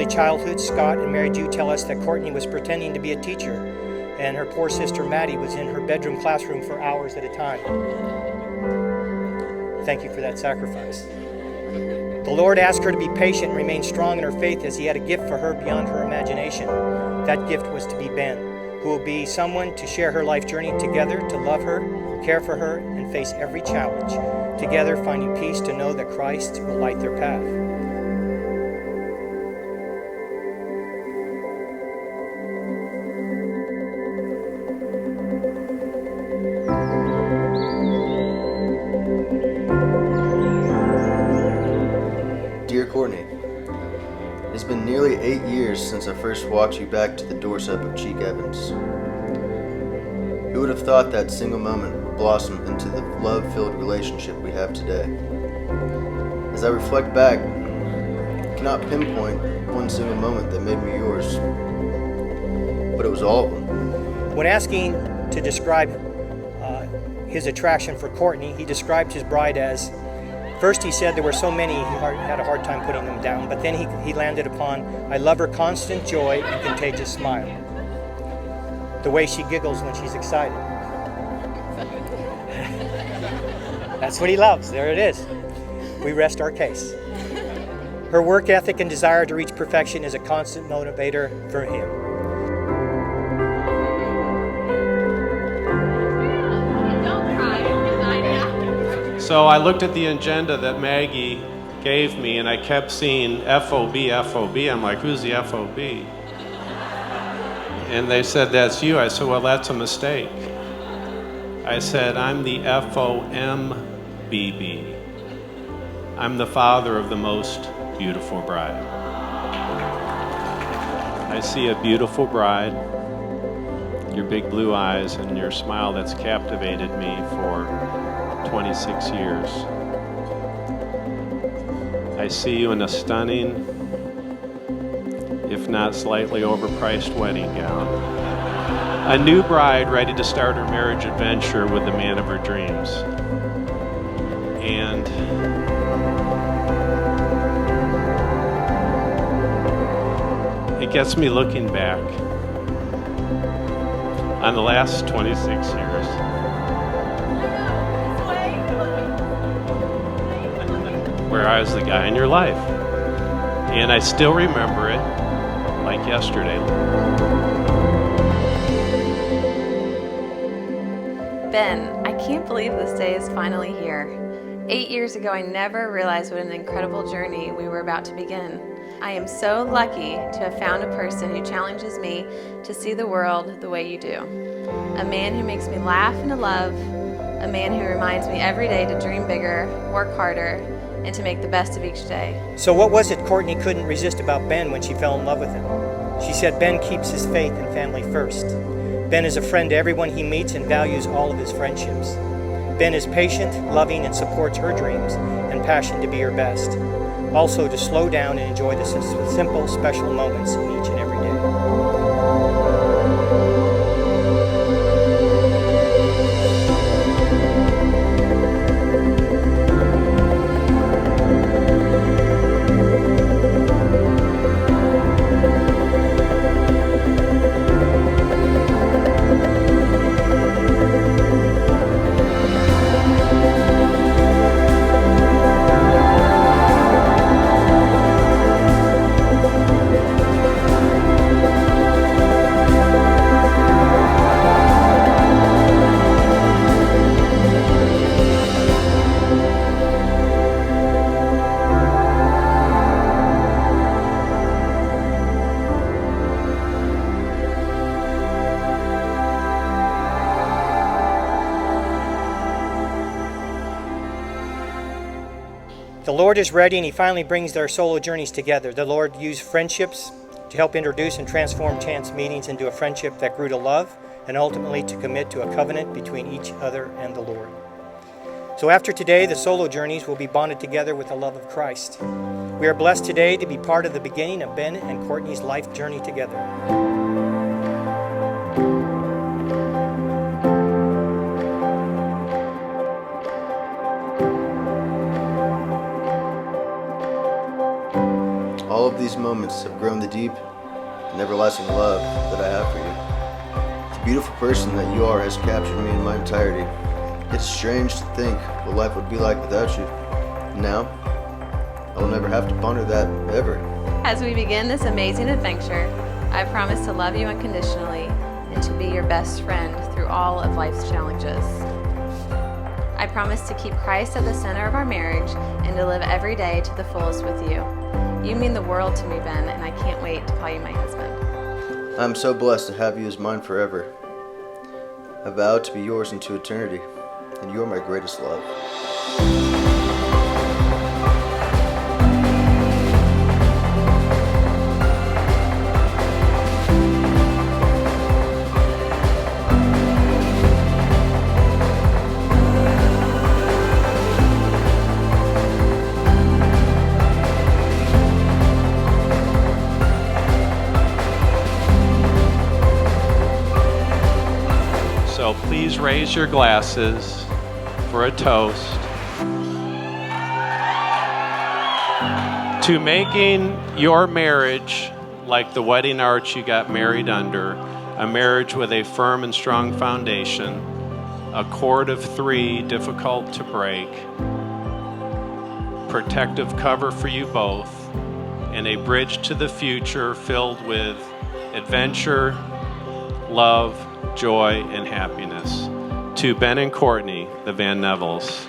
early childhood, Scott and Mary Jo tell us that Courtney was pretending to be a teacher, and her poor sister Maddie was in her bedroom classroom for hours at a time. Thank you for that sacrifice. The Lord asked her to be patient and remain strong in her faith, as He had a gift for her beyond her imagination. That gift was to be Ben, who will be someone to share her life journey together, to love her, care for her, and face every challenge, together finding peace to know that Christ will light their path. Dear Courtney, it has been nearly 8 years since I first walked you back to the doorstep of Cheek Evans. Who would have thought that single moment would blossom into the love-filled relationship we have today? As I reflect back, I cannot pinpoint one single moment that made me yours, but it was all of them. When asking to describe his attraction for Courtney, he described his bride as, first he said there were so many he had a hard time putting them down, but then he landed upon, I love her constant joy and contagious smile. The way she giggles when she's excited. That's what he loves. There it is. We rest our case. Her work ethic and desire to reach perfection is a constant motivator for him. So I looked at the agenda that Maggie gave me, and I kept seeing FOB, FOB. I'm like, who's the FOB? And they said, that's you. I said, well, that's a mistake. I said, I'm the FOMBB. I'm the father of the most beautiful bride. I see a beautiful bride, your big blue eyes, and your smile that's captivated me for 26 years. I see you in a stunning, if not slightly overpriced wedding gown. A new bride ready to start her marriage adventure with the man of her dreams. And it gets me looking back on the last 26 years. Where I was the guy in your life. And I still remember it like yesterday. Ben, I can't believe this day is finally here. 8 years ago, I never realized what an incredible journey we were about to begin. I am so lucky to have found a person who challenges me to see the world the way you do. A man who makes me laugh and to love. A man who reminds me every day to dream bigger, work harder, and to make the best of each day. So what was it Courtney couldn't resist about Ben when she fell in love with him? She said Ben keeps his faith and family first. Ben is a friend to everyone he meets and values all of his friendships. Ben is patient, loving, and supports her dreams and passion to be her best. Also to slow down and enjoy the simple, special moments in each and every day. The Lord is ready, and He finally brings their solo journeys together. The Lord used friendships to help introduce and transform chance meetings into a friendship that grew to love, and ultimately to commit to a covenant between each other and the Lord. So after today, the solo journeys will be bonded together with the love of Christ. We are blessed today to be part of the beginning of Ben and Courtney's life journey together. All of these moments have grown the deep and everlasting love that I have for you. The beautiful person that you are has captured me in my entirety. It's strange to think what life would be like without you. Now, I will never have to ponder that ever. As we begin this amazing adventure, I promise to love you unconditionally and to be your best friend through all of life's challenges. I promise to keep Christ at the center of our marriage and to live every day to the fullest with you. You mean the world to me, Ben, and I can't wait to call you my husband. I am so blessed to have you as mine forever. I vow to be yours into eternity, and you are my greatest love. So please raise your glasses for a toast to making your marriage like the wedding arch you got married under, a marriage with a firm and strong foundation, a cord of 3 difficult to break, protective cover for you both, and a bridge to the future filled with adventure, love, joy, and happiness. To Ben and Courtney, the Van Nevels.